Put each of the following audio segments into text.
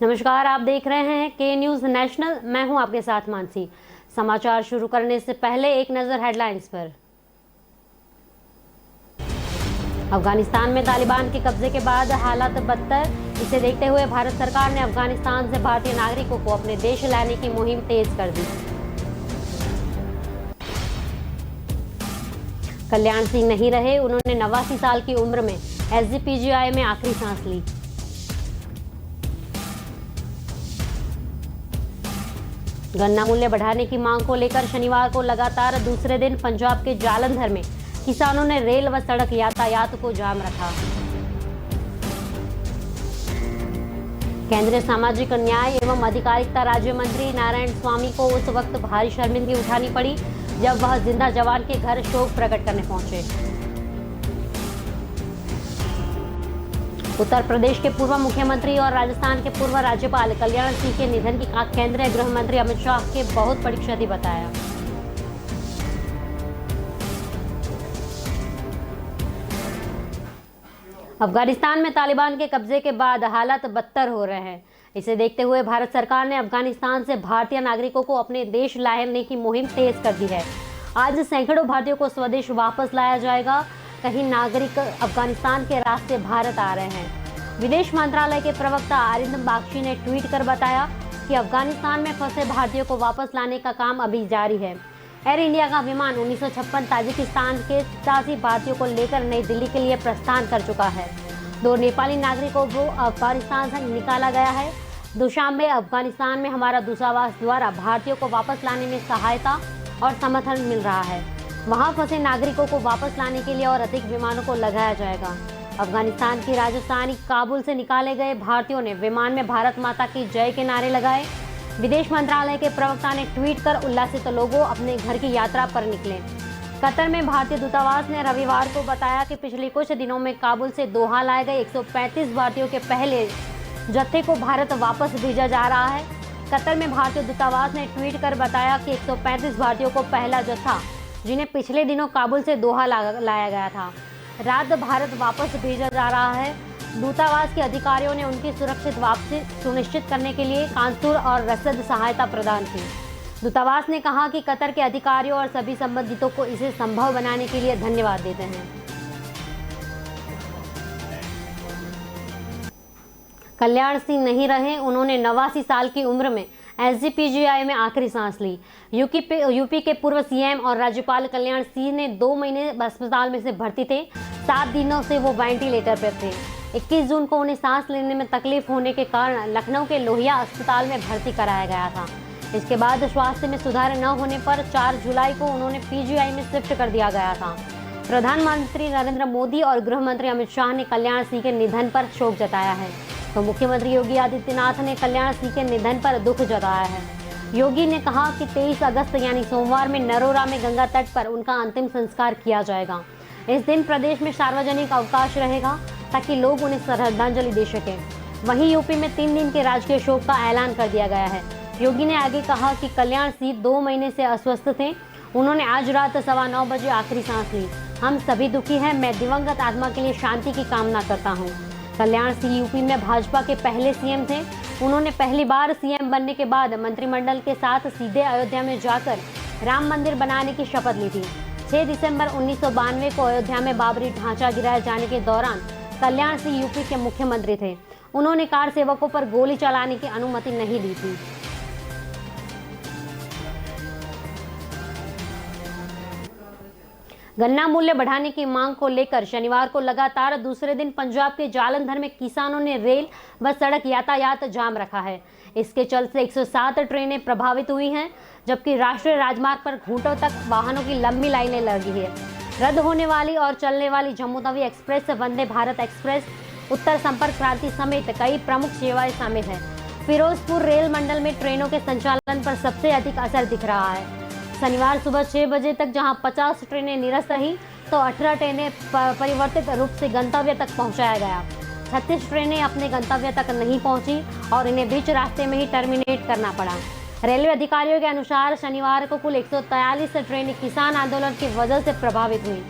नमस्कार, आप देख रहे हैं के न्यूज़ नेशनल। मैं हूं आपके साथ मानसी। समाचार शुरू करने से पहले एक नजर हेडलाइंस पर। अफगानिस्तान में तालिबान के कब्जे के बाद हालात बदतर। इसे देखते हुए भारत सरकार ने अफगानिस्तान से भारतीय नागरिकों को अपने देश लाने की मुहिम तेज कर दी। कल्याण सिंह नहीं रहे, उन्होंने 89 साल की उम्र में एसजीपीजीआई में आखिरी सांस ली। गन्ना मूल्य बढ़ाने की मांग को लेकर शनिवार को लगातार दूसरे दिन पंजाब के जालंधर में किसानों ने रेल व सड़क यातायात को जाम रखा। केंद्रीय सामाजिक न्याय एवं अधिकारिता राज्य मंत्री नारायण स्वामी को उस वक्त भारी शर्मिंदगी उठानी पड़ी जब वह जिंदा जवान के घर शोक प्रकट करने पहुंचे। उत्तर प्रदेश के पूर्व मुख्यमंत्री और राजस्थान के पूर्व राज्यपाल कल्याण सिंह के निधन की केंद्रीय गृह मंत्री अमित शाह के बहुत बड़ी क्षति बताया। अफगानिस्तान में तालिबान के कब्जे के बाद हालात बदतर हो रहे हैं। इसे देखते हुए भारत सरकार ने अफगानिस्तान से भारतीय नागरिकों को अपने देश लाने की मुहिम तेज कर दी है। आज सैकड़ों भारतीयों को स्वदेश वापस लाया जाएगा। कई नागरिक अफगानिस्तान के रास्ते भारत आ रहे हैं। विदेश मंत्रालय के प्रवक्ता अरिंदम बागची ने ट्वीट कर बताया कि अफगानिस्तान में फंसे भारतीयों को वापस लाने का काम अभी जारी है। एयर इंडिया का विमान 1956 ताजिकिस्तान के 87 भारतीयों को लेकर नई दिल्ली के लिए प्रस्थान कर चुका है। 2 नेपाली नागरिकों को अफगानिस्तान से निकाला गया है। दुशांबे अफगानिस्तान में हमारा दूतावास द्वारा भारतीयों को वापस लाने में सहायता और समर्थन मिल रहा है। वहां फंसे नागरिकों को वापस लाने के लिए और अधिक विमानों को लगाया जाएगा। अफगानिस्तान की राजधानी काबुल से निकाले गए भारतीयों ने विमान में भारत माता की जय के नारे लगाए। विदेश मंत्रालय के प्रवक्ता ने ट्वीट कर उल्लासित लोगों अपने घर की यात्रा पर निकले। कतर में भारतीय दूतावास ने रविवार को बताया कि पिछले कुछ दिनों में काबुल से दोहा लाए गए 135 भारतीयों के पहले जत्थे को भारत वापस भेजा जा रहा है। कतर में भारतीय दूतावास ने ट्वीट कर बताया कि 135 भारतीयों को पहला जत्था, जिन्हें पिछले दिनों काबुल से दोहा लाया गया था, रात भारत वापस भेजा जा रहा है। दूतावास के अधिकारियों ने उनकी सुरक्षित वापसी सुनिश्चित करने के लिए कानून और रसद सहायता प्रदान की। दूतावास ने कहा कि कतर के अधिकारियों और सभी संबंधितों को इसे संभव बनाने के लिए धन्यवाद देते हैं। कल्याण सिंह नहीं रहे, उन्होंने 89 साल की उम्र में एसजीपीजीआई में आखिरी सांस ली। यूपी के पूर्व सीएम और राज्यपाल कल्याण सिंह ने 2 महीने अस्पताल में से भर्ती थे। 7 दिनों से वो वेंटिलेटर पर थे। 21 जून को उन्हें सांस लेने में तकलीफ होने के कारण लखनऊ के लोहिया अस्पताल में भर्ती कराया गया था। इसके बाद स्वास्थ्य में सुधार न होने पर 4 जुलाई को उन्होंने पीजीआई में शिफ्ट कर दिया गया था। प्रधानमंत्री नरेंद्र मोदी और गृह मंत्री अमित शाह ने कल्याण सिंह के निधन पर शोक जताया है, तो मुख्यमंत्री योगी आदित्यनाथ ने कल्याण सिंह के निधन पर दुख जताया है। योगी ने कहा कि 23 अगस्त यानी सोमवार में नरोरा में गंगा तट पर उनका अंतिम संस्कार किया जाएगा। इस दिन प्रदेश में सार्वजनिक अवकाश रहेगा ताकि लोग उन्हें श्रद्धांजलि दे सकें। वहीं यूपी में 3 दिन के राजकीय शोक का ऐलान कर दिया गया है। योगी ने आगे कहा कि कल्याण सिंह 2 महीने से अस्वस्थ थे। उन्होंने आज रात 9:15 बजे आखिरी सांस ली। हम सभी दुखी हैं। मैं दिवंगत आत्मा के लिए शांति की कामना करता हूँ। कल्याण सिंह यूपी में भाजपा के पहले सीएम थे। उन्होंने पहली बार सीएम बनने के बाद मंत्रिमंडल के साथ सीधे अयोध्या में जाकर राम मंदिर बनाने की शपथ ली थी। 6 दिसंबर 1992 को अयोध्या में बाबरी ढांचा गिराए जाने के दौरान कल्याण सिंह यूपी के मुख्यमंत्री थे। उन्होंने कार सेवकों पर गोली चलाने की अनुमति नहीं दी थी। गन्ना मूल्य बढ़ाने की मांग को लेकर शनिवार को लगातार दूसरे दिन पंजाब के जालंधर में किसानों ने रेल व सड़क यातायात जाम रखा है। इसके चलते 107 ट्रेनें प्रभावित हुई हैं, जबकि राष्ट्रीय राजमार्ग पर घंटों तक वाहनों की लंबी लाइनें लगी है। रद्द होने वाली और चलने वाली जम्मू तवी एक्सप्रेस, वंदे भारत एक्सप्रेस, उत्तर संपर्क क्रांति समेत कई प्रमुख सेवाएं शामिल हैं। फिरोजपुर रेल मंडल में ट्रेनों के संचालन पर सबसे अधिक असर दिख रहा है। शनिवार सुबह 6 बजे तक जहां 50 ट्रेनें निरस्त रहीं, तो 18 ट्रेनें परिवर्तित रूप से गंतव्य तक पहुंचाया गया। 36 ट्रेनें अपने गंतव्य तक नहीं पहुंची और इन्हें बीच रास्ते में ही टर्मिनेट करना पड़ा। रेलवे अधिकारियों के अनुसार शनिवार को कुल 143 ट्रेनें किसान आंदोलन की वजह से प्रभावित हुई।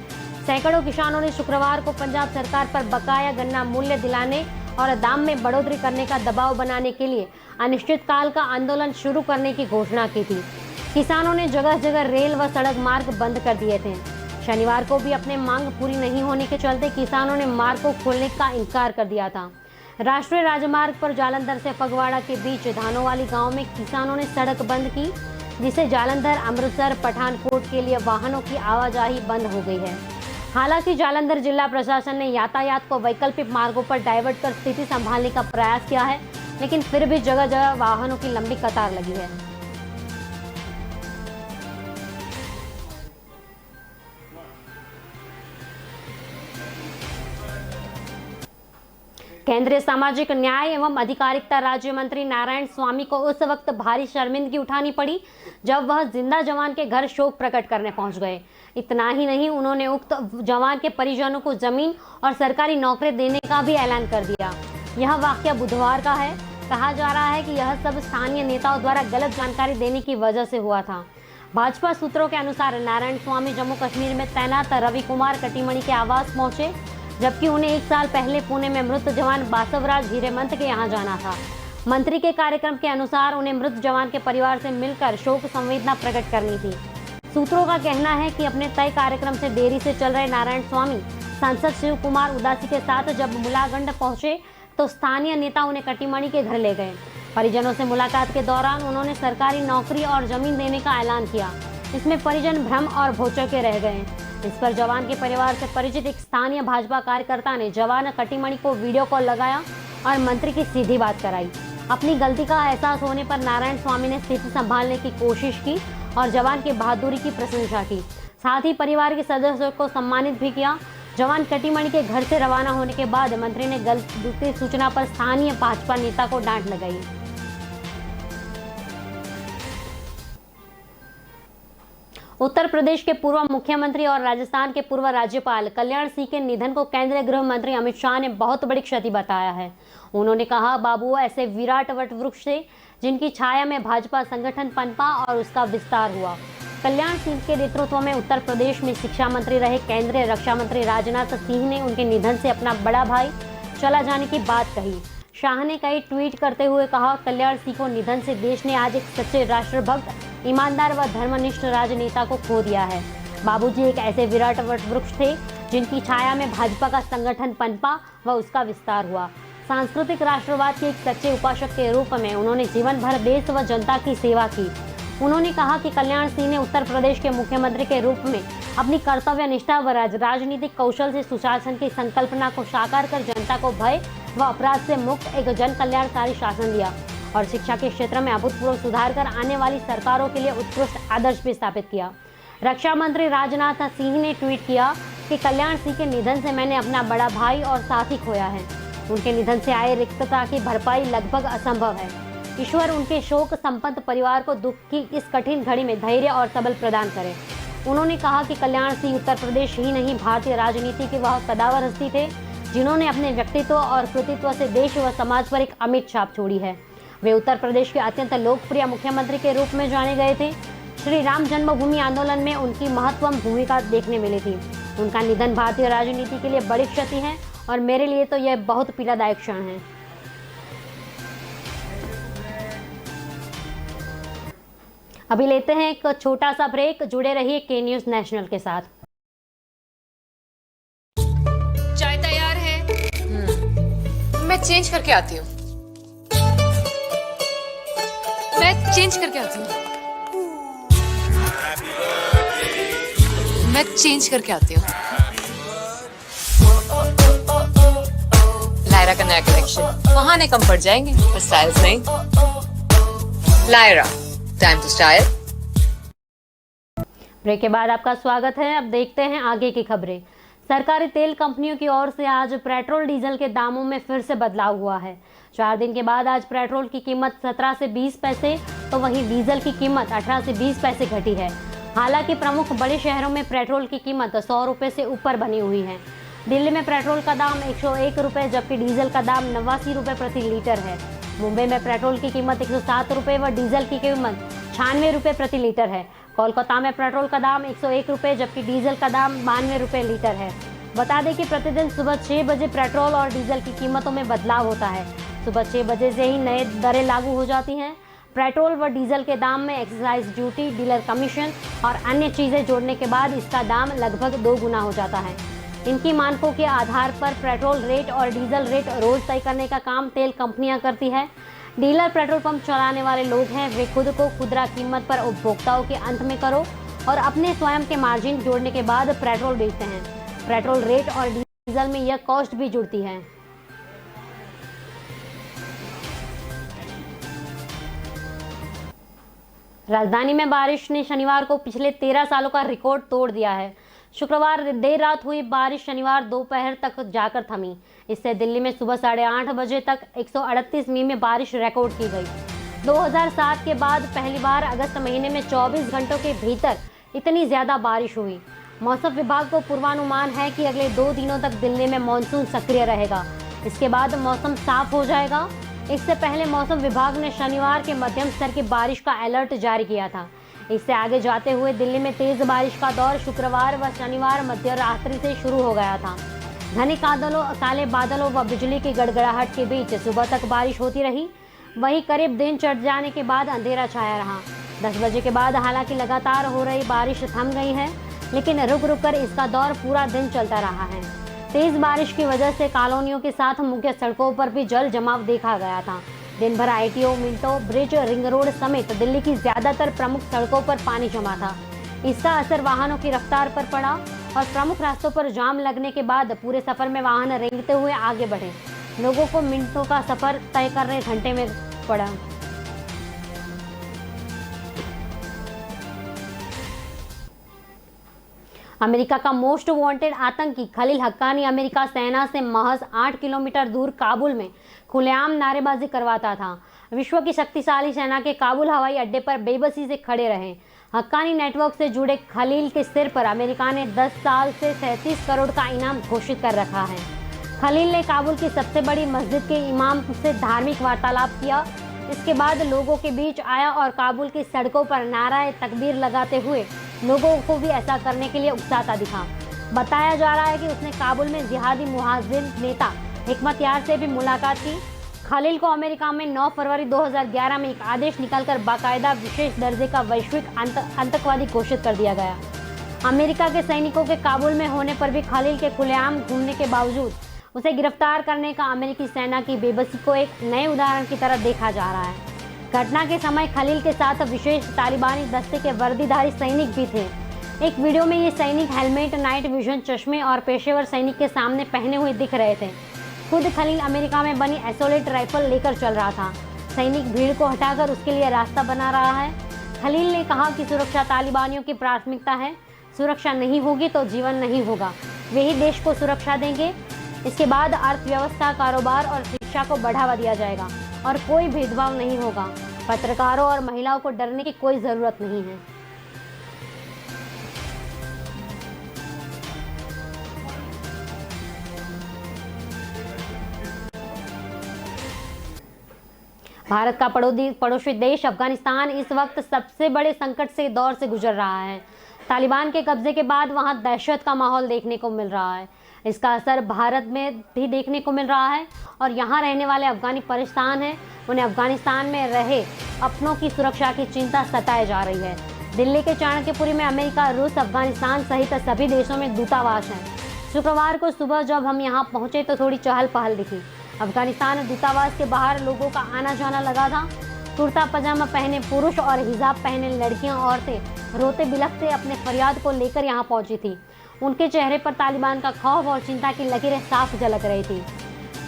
सैकड़ों किसानों ने शुक्रवार को पंजाब सरकार पर बकाया गन्ना मूल्य दिलाने और दाम में बढ़ोतरी करने का दबाव बनाने के लिए अनिश्चितकाल का आंदोलन शुरू करने की घोषणा की थी। किसानों ने जगह जगह रेल व सड़क मार्ग बंद कर दिए थे। शनिवार को भी अपने मांग पूरी नहीं होने के चलते किसानों ने मार्ग को खोलने का इनकार कर दिया था। राष्ट्रीय राजमार्ग पर जालंधर से फगवाड़ा के बीच धानोवाली गांव में किसानों ने सड़क बंद की, जिससे जालंधर, अमृतसर, पठानकोट के लिए वाहनों की आवाजाही बंद हो गई है। हालांकि जालंधर जिला प्रशासन ने यातायात को वैकल्पिक मार्गों पर डाइवर्ट कर स्थिति संभालने का प्रयास किया है, लेकिन फिर भी जगह जगह वाहनों की लंबी कतार लगी है। केंद्रीय सामाजिक न्याय एवं अधिकारिता राज्य मंत्री नारायण स्वामी को उस वक्त भारी शर्मिंदगी उठानी पड़ी जब वह जिंदा जवान के घर शोक प्रकट करने पहुंच गए। इतना ही नहीं, उन्होंने उक्त जवान के परिजनों को जमीन और सरकारी नौकरी देने का भी ऐलान कर दिया। यह वाकया बुधवार का है। कहा जा रहा है कि यह सब स्थानीय नेताओं द्वारा गलत जानकारी देने की वजह से हुआ था। भाजपा सूत्रों के अनुसार नारायण स्वामी जम्मू कश्मीर में तैनात रवि कुमार कटीमणि के आवास पहुंचे, जबकि उन्हें 1 साल पहले पुणे में मृत जवान बासवराज हीरेमंत के यहाँ जाना था। मंत्री के कार्यक्रम के अनुसार उन्हें मृत जवान के परिवार से मिलकर शोक संवेदना प्रकट करनी थी। सूत्रों का कहना है कि अपने तय कार्यक्रम से देरी से चल रहे नारायण स्वामी सांसद शिव कुमार उदासी के साथ जब मुलागंड पहुंचे तो स्थानीय नेता उन्हें कटीमणि के घर ले गए। परिजनों से मुलाकात के दौरान उन्होंने सरकारी नौकरी और जमीन देने का ऐलान किया। इसमें परिजन भ्रम और भौचक्के रह गए। इस पर जवान के परिवार से परिचित एक स्थानीय भाजपा कार्यकर्ता ने जवान कटीमणि को वीडियो कॉल लगाया और मंत्री की सीधी बात कराई। अपनी गलती का एहसास होने पर नारायण स्वामी ने स्थिति संभालने की कोशिश की और जवान की बहादुरी की प्रशंसा की। साथ ही परिवार के सदस्यों को सम्मानित भी किया। जवान कटीमणि के घर से रवाना होने के बाद मंत्री ने गलती सूचना पर स्थानीय भाजपा नेता को डांट लगाई। उत्तर प्रदेश के पूर्व मुख्यमंत्री और राजस्थान के पूर्व राज्यपाल कल्याण सिंह के निधन को केंद्रीय गृह मंत्री अमित शाह ने बहुत बड़ी क्षति बताया है। उन्होंने कहा, बाबू ऐसे विराट वट वृक्ष थे जिनकी छाया में भाजपा संगठन पनपा और उसका विस्तार हुआ। कल्याण सिंह के नेतृत्व में उत्तर प्रदेश में शिक्षा मंत्री रहे केंद्रीय रक्षा मंत्री राजनाथ सिंह ने उनके निधन से अपना बड़ा भाई चला जाने की बात कही। शाह ने कई ट्वीट करते हुए कहा, कल्याण सिंह को निधन से देश ने आज एक सच्चे राष्ट्रभक्त, ईमानदार व धर्मनिष्ठ राजनेता को खो दिया है। बाबूजी एक ऐसे विराट वृक्ष थे जिनकी छाया में भाजपा का संगठन पनपा व उसका विस्तार हुआ। सांस्कृतिक राष्ट्रवाद के एक सच्चे उपासक के रूप में उन्होंने जीवन भर देश व जनता की सेवा की। उन्होंने कहा कि कल्याण सिंह ने उत्तर प्रदेश के मुख्यमंत्री के रूप में अपनी कर्तव्य निष्ठा व राजनीतिक कौशल से सुशासन की संकल्पना को साकार कर जनता को भय व अपराध से मुक्त एक जन कल्याणकारी शासन दिया और शिक्षा के क्षेत्र में अभूतपूर्व सुधार कर आने वाली सरकारों के लिए उत्कृष्ट आदर्श भी स्थापित किया। रक्षा मंत्री राजनाथ सिंह ने ट्वीट किया कि कल्याण सिंह के निधन से मैंने अपना बड़ा भाई और साथी खोया है। उनके निधन से आए रिक्तता की भरपाई लगभग असंभव है। ईश्वर उनके शोक संपन्न परिवार को दुख की इस कठिन घड़ी में धैर्य और सबल प्रदान करे। उन्होंने कहा कि कल्याण सिंह उत्तर प्रदेश ही नहीं, भारतीय राजनीति के वह कदावर हस्ती थे जिन्होंने अपने व्यक्तित्व और कृतित्व से देश व समाज पर एक अमिट छाप छोड़ी है। वे उत्तर प्रदेश के अत्यंत लोकप्रिय मुख्यमंत्री के रूप में जाने गए थे। श्री राम जन्मभूमि आंदोलन में उनकी महत्वपूर्ण भूमिका देखने मिली थी। उनका निधन भारतीय राजनीति के लिए बड़ी क्षति है और मेरे लिए तो यह बहुत पीड़ादायक क्षण है। अभी लेते हैं एक छोटा सा ब्रेक। जुड़े रहिए के न्यूज नेशनल के साथ। चाय तैयार है। मैं चेंज करके आती हूँ। मैं चेंज करके आती हूँ। लायरा का नया कलेक्शन, बहाने कम पड़ जाएंगे पर स्टाइल्स नहीं। Lyra, time to style. Break के बाद आपका स्वागत है। अब देखते हैं आगे की खबरें। सरकारी तेल कंपनियों की ओर से आज पेट्रोल डीजल के दामों में फिर से बदलाव हुआ है। 4 दिन के बाद आज पेट्रोल की कीमत 17 से 20 पैसे तो वहीं डीजल की कीमत 18 से 20 पैसे घटी है। हालांकि प्रमुख बड़े शहरों में पेट्रोल की कीमत 100 रुपये से ऊपर बनी हुई है। दिल्ली में पेट्रोल का दाम 101 रुपये जबकि डीजल का दाम 89 रुपये प्रति लीटर है। मुंबई में पेट्रोल की कीमत 107 रुपये व डीजल की कीमत 96 रुपये प्रति लीटर है। कोलकाता में पेट्रोल का दाम 101 रुपये जबकि डीजल का दाम 92 रुपये लीटर है। बता दें कि प्रतिदिन सुबह 6 बजे पेट्रोल और डीजल की कीमतों में बदलाव होता है। सुबह 6 बजे से ही नए दरें लागू हो जाती हैं। पेट्रोल व डीजल के दाम में एक्साइज ड्यूटी, डीलर कमीशन और अन्य चीज़ें जोड़ने के बाद इसका दाम लगभग 2 गुना हो जाता है। इनकी मानकों के आधार पर पेट्रोल रेट और डीजल रेट रोज तय करने का काम तेल कंपनियां करती है। डीलर पेट्रोल पंप चलाने वाले लोग हैं, वे खुद को खुदरा कीमत पर उपभोक्ताओं के अंत में करो और अपने स्वयं के मार्जिन जोड़ने के बाद पेट्रोल बेचते हैं। पेट्रोल रेट और डीजल में यह कॉस्ट भी जुड़ती है। राजधानी में बारिश ने शनिवार को पिछले 13 सालों का रिकॉर्ड तोड़ दिया है। शुक्रवार देर रात हुई बारिश शनिवार दोपहर तक जाकर थमी। इससे दिल्ली में सुबह 8:30 बजे तक 138 मिमी में बारिश रिकॉर्ड की गई। 2007 के बाद पहली बार अगस्त महीने में 24 घंटों के भीतर इतनी ज्यादा बारिश हुई। मौसम विभाग को पूर्वानुमान है कि अगले 2 दिनों तक दिल्ली में मानसून सक्रिय रहेगा। इसके बाद मौसम साफ हो जाएगा। इससे पहले मौसम विभाग ने शनिवार के मध्यम स्तर की बारिश का अलर्ट जारी किया था। इससे आगे जाते हुए दिल्ली में तेज बारिश का दौर शुक्रवार व शनिवार मध्य रात्रि से शुरू हो गया था। घने काले बादलों व बिजली की गड़गड़ाहट के बीच सुबह तक बारिश होती रही। वहीं करीब दिन चढ़ जाने के बाद अंधेरा छाया रहा। 10 बजे के बाद हालांकि लगातार हो रही बारिश थम गई है, लेकिन रुक रुक कर इसका दौर पूरा दिन चलता रहा है। तेज बारिश की वजह से कॉलोनियों के साथ मुख्य सड़कों पर भी जल जमाव देखा गया था। दिन भर ITO, Minto bridge, ring road समेत दिल्ली की ज्यादातर प्रमुख सड़कों पर पानी जमा था। इसका असर वाहनों की रफ्तार पर पड़ा और प्रमुख रास्तों पर जाम लगने के बाद पूरे सफर में वाहन रेंगते हुए आगे बढ़े। लोगों को मिनटों का सफर तय करने घंटे में पड़ा। अमेरिका का मोस्ट वांटेड आतंकी खलील हक्कानी अमेरिका सेना से महज 8 किलोमीटर दूर काबुल में खुलेआम नारेबाजी करवाता था। विश्व की शक्तिशाली सेना के काबुल हवाई अड्डे पर बेबसी से खड़े रहे। हक्कानी नेटवर्क से जुड़े खलील के सिर पर अमेरिका ने 10 साल से 37 करोड़ का इनाम घोषित कर रखा है। खलील ने काबुल की सबसे बड़ी मस्जिद के इमाम से धार्मिक वार्तालाप किया। इसके बाद लोगों के बीच आया और काबुल की सड़कों पर नाराए तकबीर लगाते हुए लोगों को भी ऐसा करने के लिए उकसाता दिखा। बताया जा रहा है कि उसने काबुल में जिहादी मुहाजिर नेता हिकमत यार से भी मुलाकात की। खलील को अमेरिका में 9 फरवरी 2011 में एक आदेश निकालकर बाकायदा विशेष दर्जे का वैश्विक आतंकवादी घोषित कर दिया गया। अमेरिका के सैनिकों के काबुल में होने पर भी खलील के खुलेआम घूमने के बावजूद उसे गिरफ्तार करने का अमेरिकी सेना की बेबसी को एक नए उदाहरण की तरह देखा जा रहा है। घटना के समय खलील के साथ विशेष तालिबानी दस्ते के वर्दीधारी सैनिक भी थे। एक वीडियो में ये सैनिक हेलमेट, नाइट विजन चश्मे और पेशेवर सैनिक के सामने पहने हुए दिख रहे थे। खुद खलील अमेरिका में बनी एसोलेट राइफल लेकर चल रहा था। सैनिक भीड़ को हटाकर उसके लिए रास्ता बना रहा है। खलील ने कहा कि सुरक्षा तालिबानियों की प्राथमिकता है। सुरक्षा नहीं होगी तो जीवन नहीं होगा। वे ही देश को सुरक्षा देंगे। इसके बाद अर्थव्यवस्था, कारोबार और शिक्षा को बढ़ावा दिया जाएगा और कोई भेदभाव नहीं होगा। पत्रकारों और महिलाओं को डरने की कोई जरूरत नहीं है। भारत का पड़ोसी देश अफगानिस्तान इस वक्त सबसे बड़े संकट से दौर से गुजर रहा है। तालिबान के कब्जे के बाद वहां दहशत का माहौल देखने को मिल रहा है। इसका असर भारत में भी देखने को मिल रहा है और यहाँ रहने वाले अफगानी परेशान हैं। उन्हें अफगानिस्तान में रहे अपनों की सुरक्षा की चिंता सताई जा रही है। दिल्ली के चाणक्यपुरी में अमेरिका, रूस, अफगानिस्तान सहित सभी देशों में दूतावास हैं। शुक्रवार को सुबह जब हम यहाँ पहुँचे तो थोड़ी चहल पहल दिखी। अफगानिस्तान दूतावास के बाहर लोगों का आना जाना लगा था। कुर्ता पजामा पहने पुरुष और हिजाब पहने लड़कियां, औरतें रोते बिलखते अपने फरियाद को लेकर यहाँ पहुंची थी। उनके चेहरे पर तालिबान का खौफ और चिंता की लकीरें साफ झलक रही थी।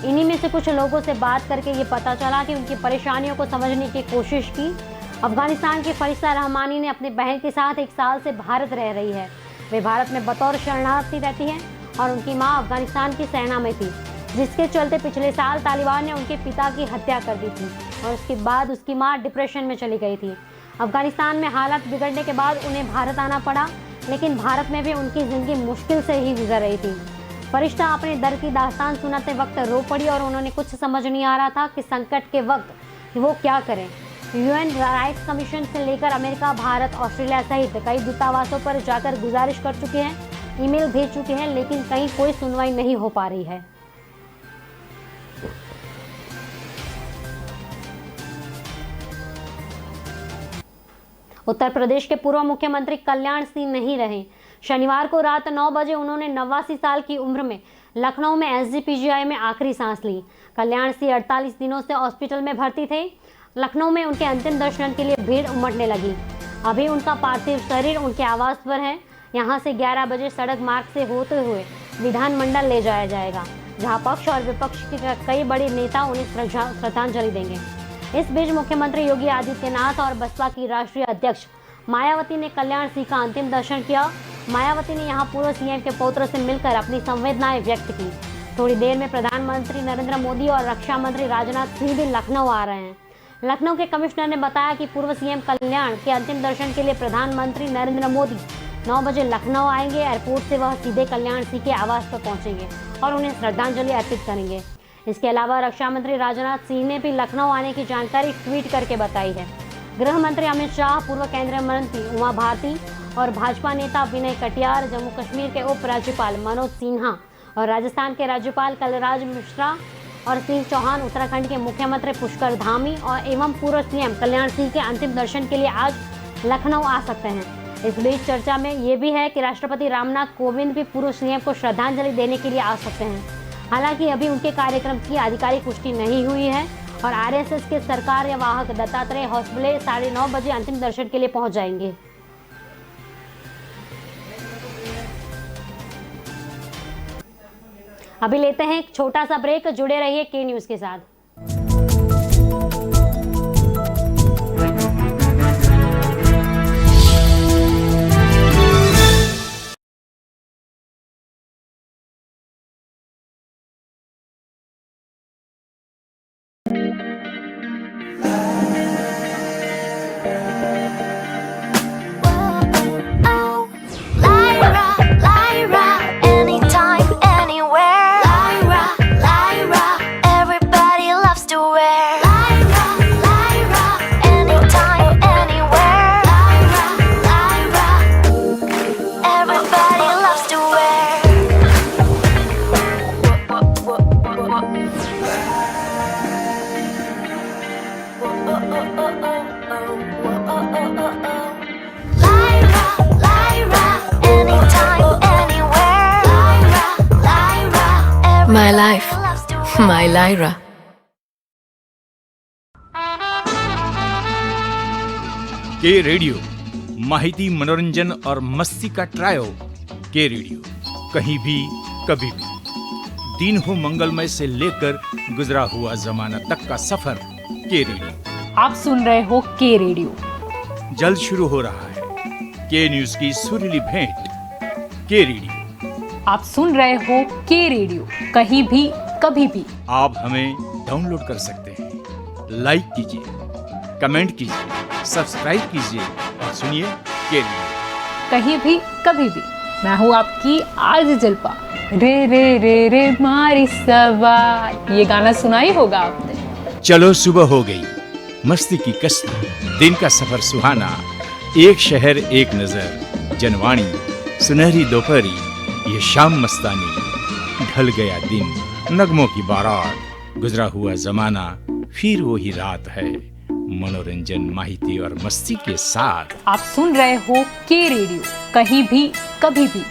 इन्हीं में से कुछ लोगों से बात करके ये पता चला कि उनकी परेशानियों को समझने की कोशिश की। अफगानिस्तान की फरिश्ता रहमानी ने अपनी बहन के साथ 1 साल से भारत रह रही है। वे भारत में बतौर शरणार्थी रहती हैं और उनकी माँ अफगानिस्तान की सेना में थी, जिसके चलते पिछले साल तालिबान ने उनके पिता की हत्या कर दी थी और उसके बाद उसकी मां डिप्रेशन में चली गई थी। अफगानिस्तान में हालत बिगड़ने के बाद उन्हें भारत आना पड़ा, लेकिन भारत में भी उनकी ज़िंदगी मुश्किल से ही गुजर रही थी। फरिश्ता अपने दर की दास्तान सुनाते वक्त रो पड़ी और उन्होंने कुछ समझ नहीं आ रहा था कि संकट के वक्त वो क्या करें। यूएन राइट्स कमीशन से लेकर अमेरिका, भारत, ऑस्ट्रेलिया सहित कई दूतावासों पर जाकर गुजारिश कर चुके हैं। ईमेल भेज चुके हैं, लेकिन कहीं कोई सुनवाई नहीं हो पा रही है। उत्तर प्रदेश के पूर्व मुख्यमंत्री कल्याण सिंह नहीं रहे। शनिवार को रात 9 बजे उन्होंने 89 साल की उम्र में लखनऊ में एसजीपीजीआई में आखिरी सांस ली। कल्याण सिंह 48 दिनों से हॉस्पिटल में भर्ती थे। लखनऊ में उनके अंतिम दर्शन के लिए भीड़ उमड़ने लगी। अभी उनका पार्थिव शरीर उनके आवास पर है। यहां से 11 बजे सड़क मार्ग से होते हुए विधानमंडल ले जाया जाएगा, जहां पक्ष और विपक्ष के कई बड़े नेता उन्हें श्रद्धांजलि देंगे। इस बीच मुख्यमंत्री योगी आदित्यनाथ और बसपा की राष्ट्रीय अध्यक्ष मायावती ने कल्याण सिंह का अंतिम दर्शन किया। मायावती ने यहां पूर्व सीएम के पौत्र से मिलकर अपनी संवेदनाएं व्यक्त की। थोड़ी देर में प्रधानमंत्री नरेंद्र मोदी और रक्षा मंत्री राजनाथ सिंह भी लखनऊ आ रहे हैं। लखनऊ के कमिश्नर ने बताया कि पूर्व सीएम कल्याण के अंतिम दर्शन के लिए प्रधानमंत्री नरेंद्र मोदी 9 बजे लखनऊ आएंगे। एयरपोर्ट से वह सीधे कल्याण सिंह के आवास पर पहुंचेंगे और उन्हें श्रद्धांजलि अर्पित करेंगे। इसके अलावा रक्षा मंत्री राजनाथ सिंह ने भी लखनऊ आने की जानकारी ट्वीट करके बताई है। गृह मंत्री अमित शाह, पूर्व केंद्रीय मंत्री उमा भारती और भाजपा नेता विनय कटियार, जम्मू कश्मीर के उप राज्यपाल मनोज सिन्हा और राजस्थान के राज्यपाल कलराज मिश्रा और सिंह चौहान, उत्तराखंड के मुख्यमंत्री पुष्कर धामी और एवं पूर्व सीएम कल्याण सिंह के अंतिम दर्शन के लिए आज लखनऊ आ सकते हैं। इस बीच चर्चा में ये भी है कि राष्ट्रपति रामनाथ कोविंद भी पूर्व सीएम को श्रद्धांजलि देने के लिए आ सकते हैं। हालांकि अभी उनके कार्यक्रम की आधिकारिक पुष्टि नहीं हुई है और आरएसएस के सरकार या वाहक दत्तात्रेय होसबले 9:30 बजे अंतिम दर्शन के लिए पहुंच जाएंगे। अभी लेते हैं एक छोटा सा ब्रेक। जुड़े रहिए के न्यूज के साथ। My life, my Lyra. के रेडियो माहिती, मनोरंजन और मस्ती का ट्रायो। के रेडियो कहीं भी कभी भी, दिन हो मंगलमय से लेकर गुजरा हुआ जमाना तक का सफर। के रेडियो आप सुन रहे हो के रेडियो। जल्द शुरू हो रहा है के न्यूज की सुरीली भेंट। के रेडियो आप सुन रहे हो के रेडियो, कहीं भी कभी भी। आप हमें डाउनलोड कर सकते हैं। लाइक कीजिए, कमेंट कीजिए, सब्सक्राइब कीजिए और सुनिए के रेडियो कहीं भी कभी भी। मैं हूँ आपकी आरजे जलपा। रे रे रे रे मारी सवार, ये गाना सुना ही होगा आपने। चलो सुबह हो गई, मस्ती की कश्ती, दिन का सफर सुहाना, एक शहर एक नजर, जनवाणी, सुनहरी दोपहरी, ये शाम मस्तानी, ढल गया दिन, नगमों की बारात, गुजरा हुआ जमाना, फिर वही रात है, मनोरंजन, माहिती और मस्ती के साथ। आप सुन रहे हो के रेडियो, कहीं भी कभी भी।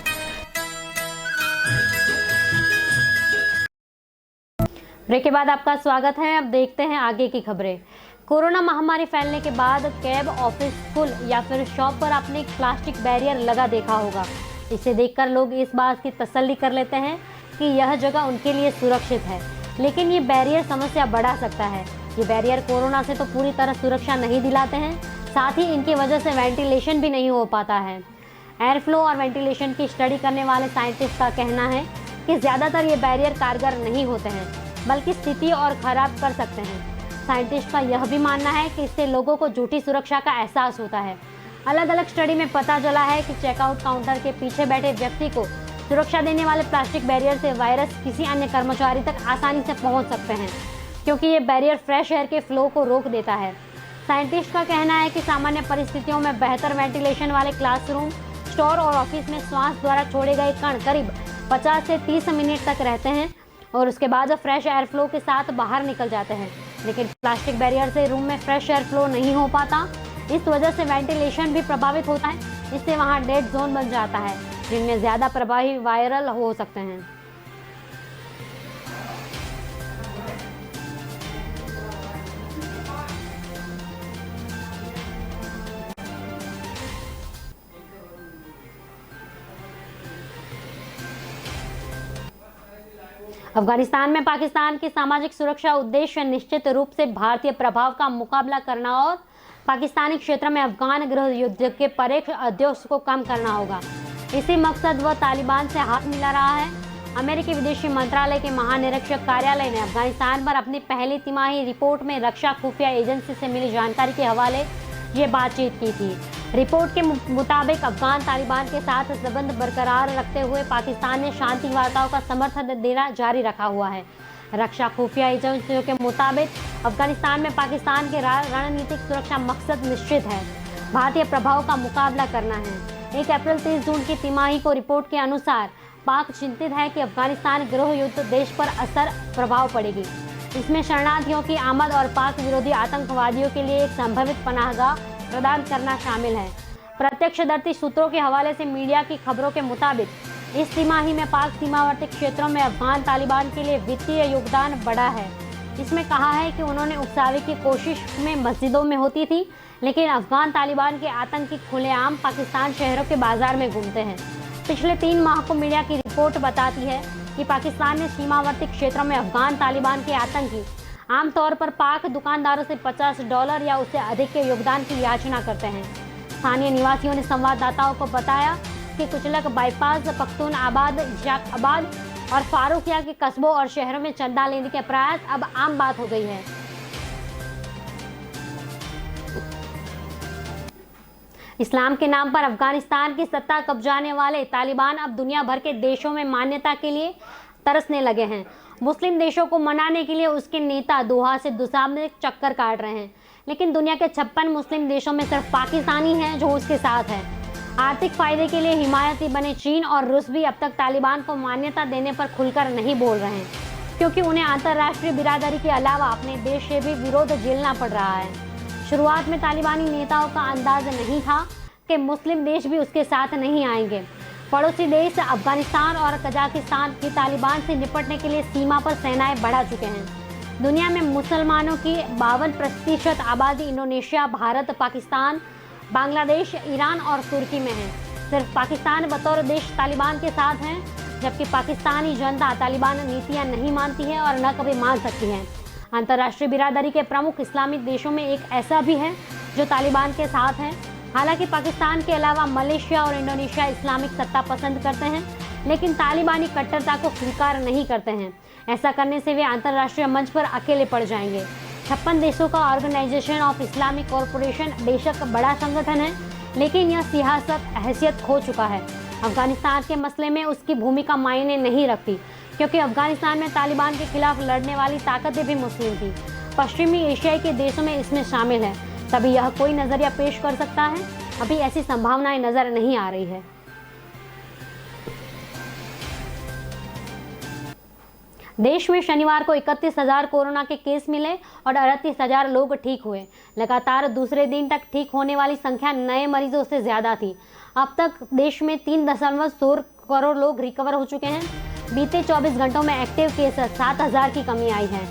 ब्रेक के बाद आपका स्वागत है। अब देखते हैं आगे की खबरें। कोरोना महामारी फैलने के बाद कैब, ऑफिस, स्कूल या फिर शॉप पर आपने एक प्लास्टिक बैरियर लगा देखा होगा। इसे देखकर लोग इस बात की तसल्ली कर लेते हैं कि यह जगह उनके लिए सुरक्षित है, लेकिन ये बैरियर समस्या बढ़ा सकता है। ये बैरियर कोरोना से तो पूरी तरह सुरक्षा नहीं दिलाते हैं, साथ ही इनकी वजह से वेंटिलेशन भी नहीं हो पाता है। एयर फ्लो और वेंटिलेशन की स्टडी करने वाले साइंटिस्ट का कहना है कि ज़्यादातर ये बैरियर कारगर नहीं होते हैं, बल्कि स्थिति और खराब कर सकते हैं। साइंटिस्ट का यह भी मानना है कि इससे लोगों को झूठी सुरक्षा का एहसास होता है। अलग अलग स्टडी में पता चला है कि चेकआउट काउंटर के पीछे बैठे व्यक्ति को सुरक्षा देने वाले प्लास्टिक बैरियर से वायरस किसी अन्य कर्मचारी तक आसानी से पहुंच सकते हैं, क्योंकि ये बैरियर फ्रेश एयर के फ्लो को रोक देता है। साइंटिस्ट का कहना है कि सामान्य परिस्थितियों में बेहतर वेंटिलेशन वाले क्लासरूम, स्टोर और ऑफिस में श्वास द्वारा छोड़े गए कण करीब 50 से 30 मिनट तक रहते हैं और उसके बाद फ्रेश एयर फ्लो के साथ बाहर निकल जाते हैं। लेकिन प्लास्टिक बैरियर से रूम में फ्रेश एयर फ्लो नहीं हो पाता। इस वजह से वेंटिलेशन भी प्रभावित होता है। इससे वहाँ डेड जोन बन जाता है जिनमें ज़्यादा प्रभावी वायरल हो सकते हैं। अफगानिस्तान में पाकिस्तान की सामाजिक सुरक्षा उद्देश्य निश्चित रूप से भारतीय प्रभाव का मुकाबला करना और पाकिस्तानी क्षेत्र में अफगान गृह युद्ध के परोक्ष उद्देश्य को कम करना होगा। इसी मकसद वह तालिबान से हाथ मिला रहा है। अमेरिकी विदेशी मंत्रालय के महानिरीक्षक कार्यालय ने अफगानिस्तान पर अपनी पहली तिमाही रिपोर्ट में रक्षा खुफिया एजेंसी से मिली जानकारी के हवाले ये बातचीत की थी। रिपोर्ट के मुताबिक अफगान तालिबान के साथ संबंध बरकरार रखते हुए पाकिस्तान ने शांति वार्ताओं का समर्थन देना जारी रखा हुआ है। रक्षा खुफिया एजेंसियों के मुताबिक अफगानिस्तान में पाकिस्तान के रणनीतिक सुरक्षा मकसद निश्चित है, भारतीय प्रभाव का मुकाबला करना है। 1 अप्रैल 30 जून की तिमाही को रिपोर्ट के अनुसार पाक चिंतित है कि अफगानिस्तान गृह युद्ध देश पर असर प्रभाव पड़ेगी। इसमें शरणार्थियों की आमद और पाक विरोधी आतंकवादियों के लिए एक संभावित पनाहगाह प्रदान करना शामिल है। प्रत्यक्षदर्शी सूत्रों के हवाले से मीडिया की खबरों के मुताबिक इस तिमाही में पाक सीमावर्ती क्षेत्रों में अफगान तालिबान के लिए वित्तीय योगदान बढ़ा है। इसमें कहा है कि उन्होंने उकसावे की कोशिश में मस्जिदों में होती थी, लेकिन अफगान तालिबान के आतंकी खुलेआम पाकिस्तान शहरों के बाजार में घूमते हैं। पिछले 3 माह को मीडिया की रिपोर्ट बताती है कि पाकिस्तान में सीमावर्ती क्षेत्रों में अफगान तालिबान के आतंकी आमतौर पर पाक दुकानदारों से $50 या उससे अधिक के योगदान की याचना करते हैं। स्थानीय निवासियों ने संवाददाताओं को बताया कि कुचलक बाईपास, पख्तून आबाद, इशाक आबाद और फारूकिया के कस्बों और शहरों में चंदा लेने के प्रयास अब आम बात हो गई है। इस्लाम के नाम पर अफगानिस्तान की सत्ता कब्जाने वाले तालिबान अब दुनिया भर के देशों में मान्यता के लिए तरसने लगे हैं। मुस्लिम देशों को मनाने के लिए उसके नेता दोहा से दुशामने चक्कर काट रहे हैं, लेकिन दुनिया के 56 मुस्लिम देशों में सिर्फ पाकिस्तानी हैं जो उसके साथ है। आर्थिक फायदे के लिए हिमायती बने चीन और रूस भी अब तक तालिबान को मान्यता देने पर खुलकर नहीं बोल रहे हैं, क्योंकि उन्हें अंतर्राष्ट्रीय बिरादरी के अलावा अपने देश से भी विरोध झेलना पड़ रहा है। शुरुआत में तालिबानी नेताओं का अंदाज नहीं था कि मुस्लिम देश भी उसके साथ नहीं आएंगे। पड़ोसी देश अफगानिस्तान और कजाकिस्तान की तालिबान से निपटने के लिए सीमा पर सेनाएं बढ़ा चुके हैं। दुनिया में मुसलमानों की 52% आबादी इंडोनेशिया, भारत, पाकिस्तान, बांग्लादेश, ईरान और तुर्की में है। सिर्फ पाकिस्तान बतौर देश तालिबान के साथ है, जबकि पाकिस्तानी जनता तालिबान नीतियां नहीं मानती है और न कभी मान सकती है। अंतर्राष्ट्रीय बिरादरी के प्रमुख इस्लामी देशों में एक ऐसा भी है जो तालिबान के साथ है। हालांकि पाकिस्तान के अलावा मलेशिया और इंडोनेशिया इस्लामिक सत्ता पसंद करते हैं, लेकिन तालिबानी कट्टरता को स्वीकार नहीं करते हैं। ऐसा करने से वे अंतर्राष्ट्रीय मंच पर अकेले पड़ जाएंगे। 56 देशों का ऑर्गेनाइजेशन ऑफ इस्लामिक कॉरपोरेशन बेशक बड़ा संगठन है, लेकिन यह सियासत हैसियत खो चुका है। अफगानिस्तान के मसले में उसकी भूमिका मायने नहीं रखती, क्योंकि अफगानिस्तान में तालिबान के खिलाफ लड़ने वाली ताकतें भी मुस्लिम थी। पश्चिमी एशियाई के देशों में इसमें शामिल है, तभी यह कोई नजरिया पेश कर सकता है। अभी ऐसी संभावनाएं नजर नहीं आ रही है। देश में शनिवार को 31,000 कोरोना के केस मिले और 38,000 लोग ठीक हुए। लगातार दूसरे दिन तक ठीक होने वाली संख्या नए मरीजों से ज्यादा थी। अब तक देश में 3.16 करोड़ लोग रिकवर हो चुके हैं। बीते 24 घंटों में एक्टिव केस 7,000 की कमी आई है।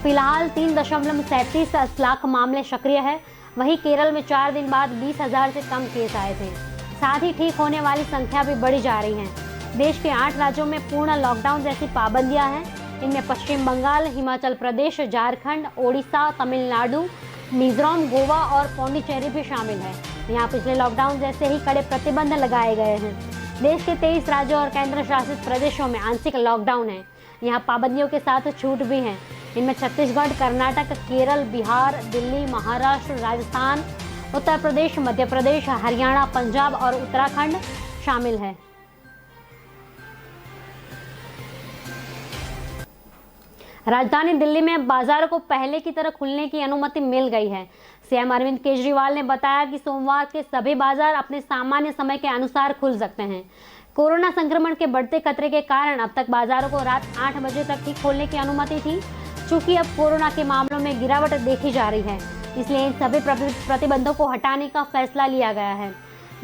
फिलहाल 3.37 लाख मामले सक्रिय है। वहीं केरल में 4 दिन बाद 20,000 से कम केस आए थे। साथ ही ठीक होने वाली संख्या भी बढ़ी जा रही है। देश के 8 राज्यों में पूर्ण लॉकडाउन जैसी पाबंदियां हैं। इनमें पश्चिम बंगाल, हिमाचल प्रदेश, झारखंड, ओडिशा, तमिलनाडु, मिजोरम, गोवा और पौंडीचेरी भी शामिल है। यहाँ पिछले लॉकडाउन जैसे ही कड़े प्रतिबंध लगाए गए हैं। देश के 23 राज्यों और केंद्र शासित प्रदेशों में आंशिक लॉकडाउन है। यहाँ पाबंदियों के साथ छूट भी हैं। इनमें छत्तीसगढ़, कर्नाटक, केरल, बिहार, दिल्ली, महाराष्ट्र, राजस्थान, उत्तर प्रदेश, मध्य प्रदेश, हरियाणा, पंजाब और उत्तराखंड शामिल है। राजधानी दिल्ली में बाजारों को पहले की तरह खुलने की अनुमति मिल गई है। सीएम अरविंद केजरीवाल ने बताया कि सोमवार के सभी बाजार अपने सामान्य समय के अनुसार खुल सकते हैं। कोरोना संक्रमण के बढ़ते खतरे के कारण अब तक बाजारों को रात 8 बजे तक ही खोलने की अनुमति थी। चूंकि अब कोरोना के मामलों में गिरावट देखी जा रही है, इसलिए इन सभी प्रतिबंधों को हटाने का फैसला लिया गया है।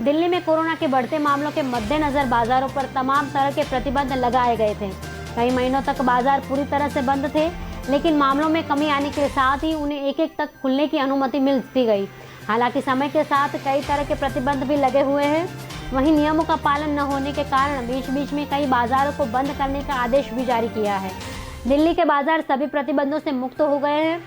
दिल्ली में कोरोना के बढ़ते मामलों के मद्देनजर बाजारों पर तमाम तरह के प्रतिबंध लगाए गए थे। कई महीनों तक बाजार पूरी तरह से बंद थे, लेकिन मामलों में कमी आने के साथ ही उन्हें एक तक खुलने की अनुमति मिलती गई। हालांकि समय के साथ कई तरह के प्रतिबंध भी लगे हुए हैं। वहीं नियमों का पालन न होने के कारण बीच बीच में कई बाजारों को बंद करने का आदेश भी जारी किया है। दिल्ली के बाजार सभी प्रतिबंधों से मुक्त हो गए हैं।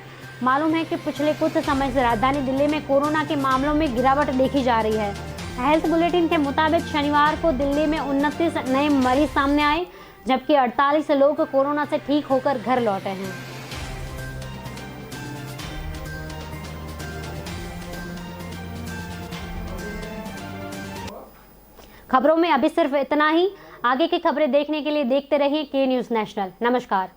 मालूम है कि पिछले कुछ समय से राजधानी दिल्ली में कोरोना के मामलों में गिरावट देखी जा रही है। हेल्थ बुलेटिन के मुताबिक शनिवार को दिल्ली में 29 नए मरीज सामने आए, जबकि 48 लोग कोरोना से ठीक होकर घर लौटे हैं। खबरों में अभी सिर्फ इतना ही। आगे की खबरें देखने के लिए देखते रहिए के न्यूज़ नेशनल। नमस्कार।